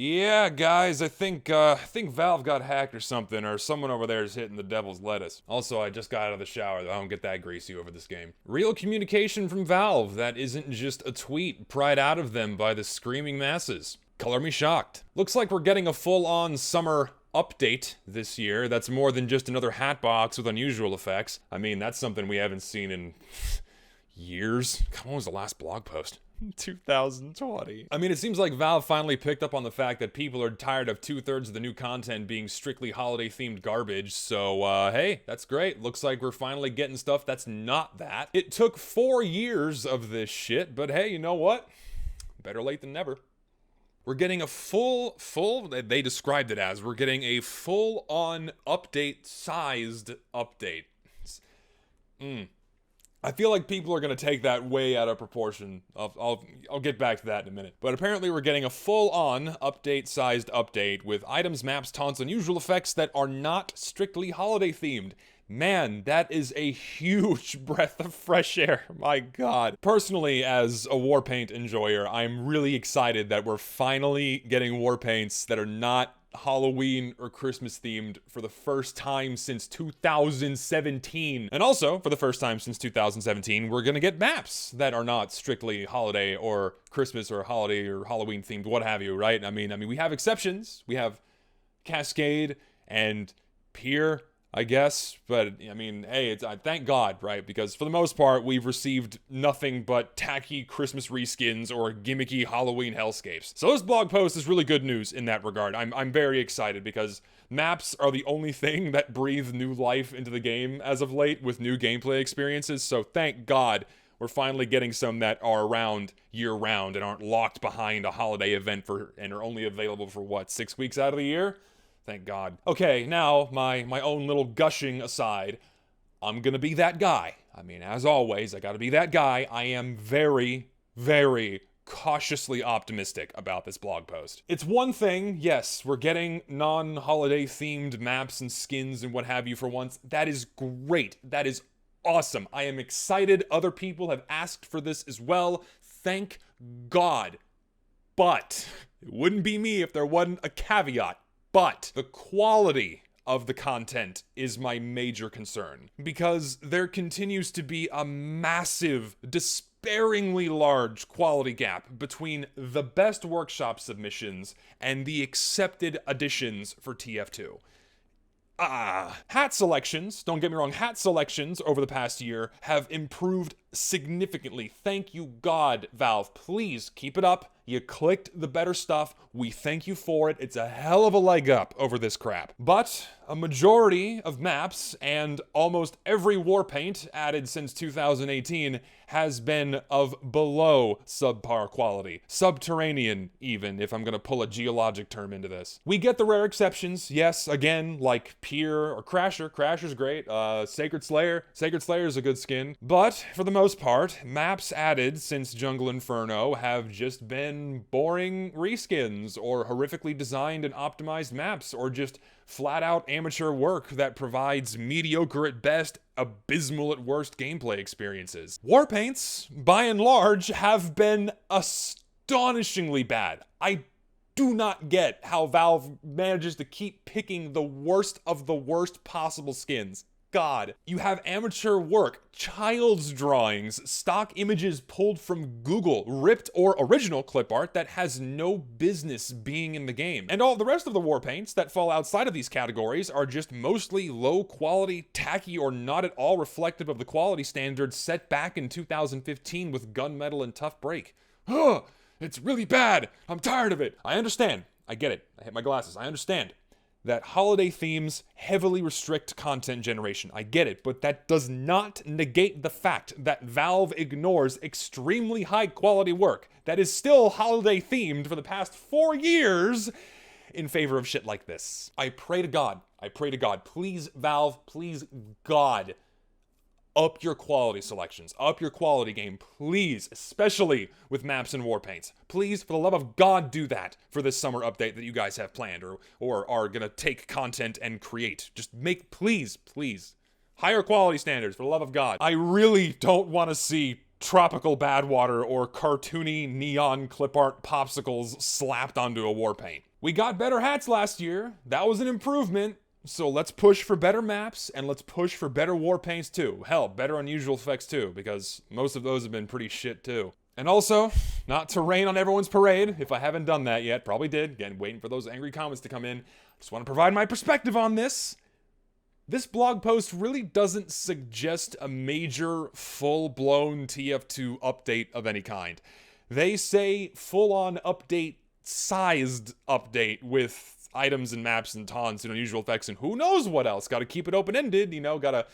Yeah, guys, I think Valve got hacked or something, or someone over there is hitting the devil's lettuce. Also, I just got out of the shower, though I don't get that greasy over this game. Real communication from Valve that isn't just a tweet pried out of them by the screaming masses. Color me shocked. Looks like we're getting a full-on summer update this year that's more than just another hatbox with unusual effects. I mean, that's something we haven't seen in years. When was the last blog post? 2020. I mean, it seems like Valve finally picked up on the fact that people are tired of 2/3 of the new content being strictly holiday-themed garbage, so, hey, that's great. Looks like we're finally getting stuff that's not that. It took 4 years of this shit, but hey, you know what? Better late than never. We're getting a they described it as, we're getting a full-on update-sized update. I feel like people are going to take that way out of proportion. I'll get back to that in a minute. But apparently we're getting a full-on update-sized update with items, maps, taunts, unusual effects that are not strictly holiday-themed. Man, that is a huge breath of fresh air. My God. Personally, as a Warpaint enjoyer, I'm really excited that we're finally getting Warpaints that are not Halloween or Christmas themed for the first time since 2017. And also, for the first time since 2017, we're gonna get maps that are not strictly holiday or Christmas or holiday or Halloween themed, what have you, right? I mean, we have exceptions. We have Cascade and Pier, I guess, but I mean, hey, thank God, right? Because for the most part, we've received nothing but tacky Christmas reskins or gimmicky Halloween hellscapes. So this blog post is really good news in that regard. I'm very excited because maps are the only thing that breathe new life into the game as of late with new gameplay experiences. So thank God we're finally getting some that are around year-round and aren't locked behind a holiday event and are only available for what, 6 weeks out of the year? Thank God. Okay, now, my own little gushing aside, I'm gonna be that guy. I mean, as always, I gotta be that guy. I am very, very cautiously optimistic about this blog post. It's one thing, yes, we're getting non-holiday themed maps and skins and what have you for once. That is great. That is awesome. I am excited. Other people have asked for this as well. Thank God. But it wouldn't be me if there wasn't a caveat. But the quality of the content is my major concern, because there continues to be a massive, despairingly large quality gap between the best workshop submissions and the accepted additions for TF2. Hat selections, don't get me wrong, hat selections over the past year have improved significantly. Thank you, God, Valve. Please keep it up. You clicked the better stuff. We thank you for it. It's a hell of a leg up over this crap. But a majority of maps and almost every Warpaint added since 2018 has been of below subpar quality. Subterranean, even, if I'm gonna pull a geologic term into this. We get the rare exceptions, yes, again, like Pier or Crasher. Crasher's great. Sacred Slayer. Sacred Slayer is a good skin. But, for the most part, maps added since Jungle Inferno have just been boring reskins or horrifically designed and optimized maps or just flat-out amateur work that provides mediocre at best, abysmal at worst gameplay experiences. Warpaints, by and large, have been astonishingly bad. I do not get how Valve manages to keep picking the worst of the worst possible skins. God. You have amateur work, child's drawings, stock images pulled from Google, ripped or original clip art that has no business being in the game. And all the rest of the Warpaints that fall outside of these categories are just mostly low quality, tacky, or not at all reflective of the quality standards set back in 2015 with Gunmetal and Tough Break. Ugh, it's really bad. I'm tired of it. I understand. I get it. I hit my glasses. I understand that holiday themes heavily restrict content generation. I get it, but that does not negate the fact that Valve ignores extremely high quality work that is still holiday themed for the past 4 years in favor of shit like this. I pray to God, please Valve, please God, up your quality selections, up your quality game, please, especially with maps and Warpaints. Please, for the love of God, do that for this summer update that you guys have planned or are gonna take content and create. Just make, please, higher quality standards, for the love of God. I really don't want to see tropical Badwater or cartoony neon clip art popsicles slapped onto a Warpaint. We got better hats last year. That was an improvement. So let's push for better maps, and let's push for better war paints too. Hell, better unusual effects too, because most of those have been pretty shit too. And also, not to rain on everyone's parade, if I haven't done that yet, probably did. Again, waiting for those angry comments to come in. Just want to provide my perspective on this. This blog post really doesn't suggest a major, full-blown TF2 update of any kind. They say full-on update-sized update with items and maps and taunts and unusual effects and who knows what else. Gotta keep it open-ended, you know, gotta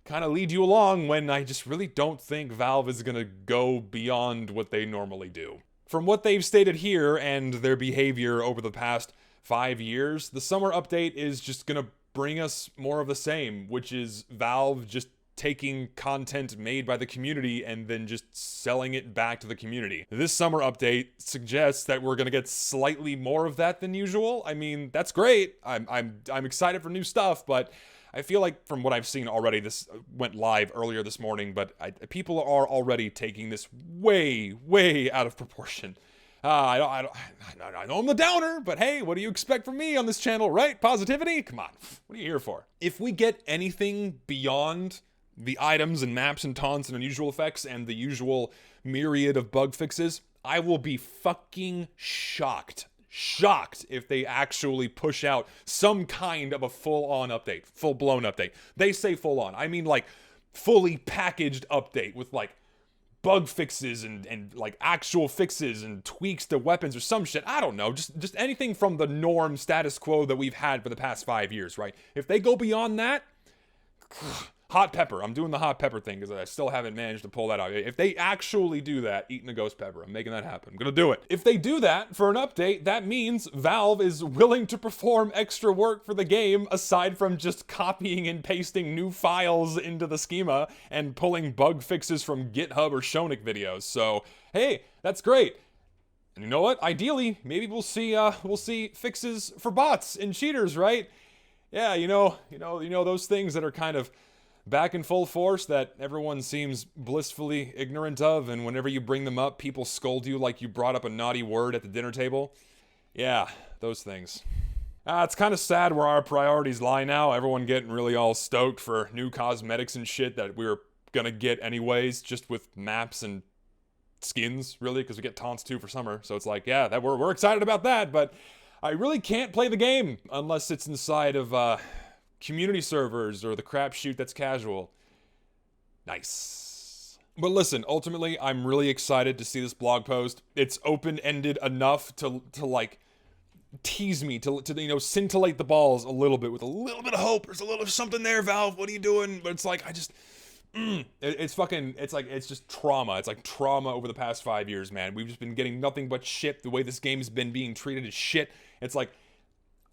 kind of lead you along when I just really don't think Valve is gonna go beyond what they normally do. From what they've stated here and their behavior over the past 5 years, the summer update is just gonna bring us more of the same, which is Valve just taking content made by the community and then just selling it back to the community. This summer update suggests that we're gonna get slightly more of that than usual. I mean, that's great. I'm excited for new stuff, but I feel like from what I've seen already, this went live earlier this morning, but people are already taking this way out of proportion. I know I'm the downer, but hey, what do you expect from me on this channel, right? Positivity? Come on, what are you here for? If we get anything beyond the items and maps and taunts and unusual effects and the usual myriad of bug fixes, I will be fucking shocked if they actually push out some kind of a full-on update, full-blown update. They say full-on. I mean, like, fully packaged update with, like, bug fixes and like, actual fixes and tweaks to weapons or some shit. I don't know. Just anything from the norm status quo that we've had for the past 5 years, right? If they go beyond that, hot pepper. I'm doing the hot pepper thing because I still haven't managed to pull that out. If they actually do that, eating a ghost pepper, I'm making that happen. I'm gonna do it. If they do that for an update, that means Valve is willing to perform extra work for the game aside from just copying and pasting new files into the schema and pulling bug fixes from GitHub or Shonik videos. So, hey, that's great. And you know what? Ideally, maybe we'll see fixes for bots and cheaters, right? Yeah, you know those things that are kind of back in full force that everyone seems blissfully ignorant of, and whenever you bring them up, people scold you like you brought up a naughty word at the dinner table. Yeah, those things. It's kind of sad where our priorities lie now. Everyone getting really all stoked for new cosmetics and shit that we were gonna get anyways, just with maps and skins, really, because we get taunts too for summer. So it's like, yeah, that we're excited about that, but I really can't play the game unless it's inside of community servers or the crapshoot that's casual. Nice. But listen, ultimately, I'm really excited to see this blog post. It's open-ended enough to like tease me, to scintillate the balls a little bit with a little bit of hope. There's a little something there, Valve. What are you doing? But it's like, I just, it's just trauma. It's like trauma over the past 5 years, man. We've just been getting nothing but shit. The way this game's been being treated is shit. It's like,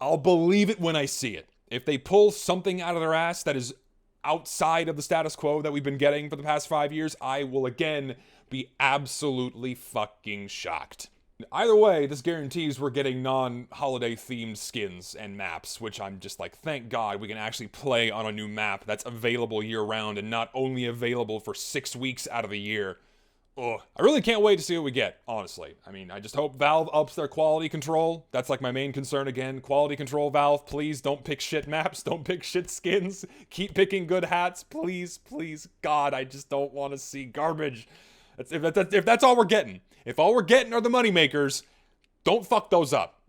I'll believe it when I see it. If they pull something out of their ass that is outside of the status quo that we've been getting for the past 5 years, I will again be absolutely fucking shocked. Either way, this guarantees we're getting non-holiday themed skins and maps, which I'm just like, thank God we can actually play on a new map that's available year-round and not only available for 6 weeks out of the year. Ugh. I really can't wait to see what we get, honestly. I mean, I just hope Valve ups their quality control. That's like my main concern again. Quality control, Valve. Please don't pick shit maps. Don't pick shit skins. Keep picking good hats. Please, please. God, I just don't want to see garbage. If that's all we're getting. If all we're getting are the moneymakers, don't fuck those up.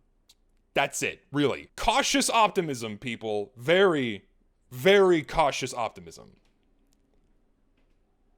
That's it, really. Cautious optimism, people. Very, very cautious optimism.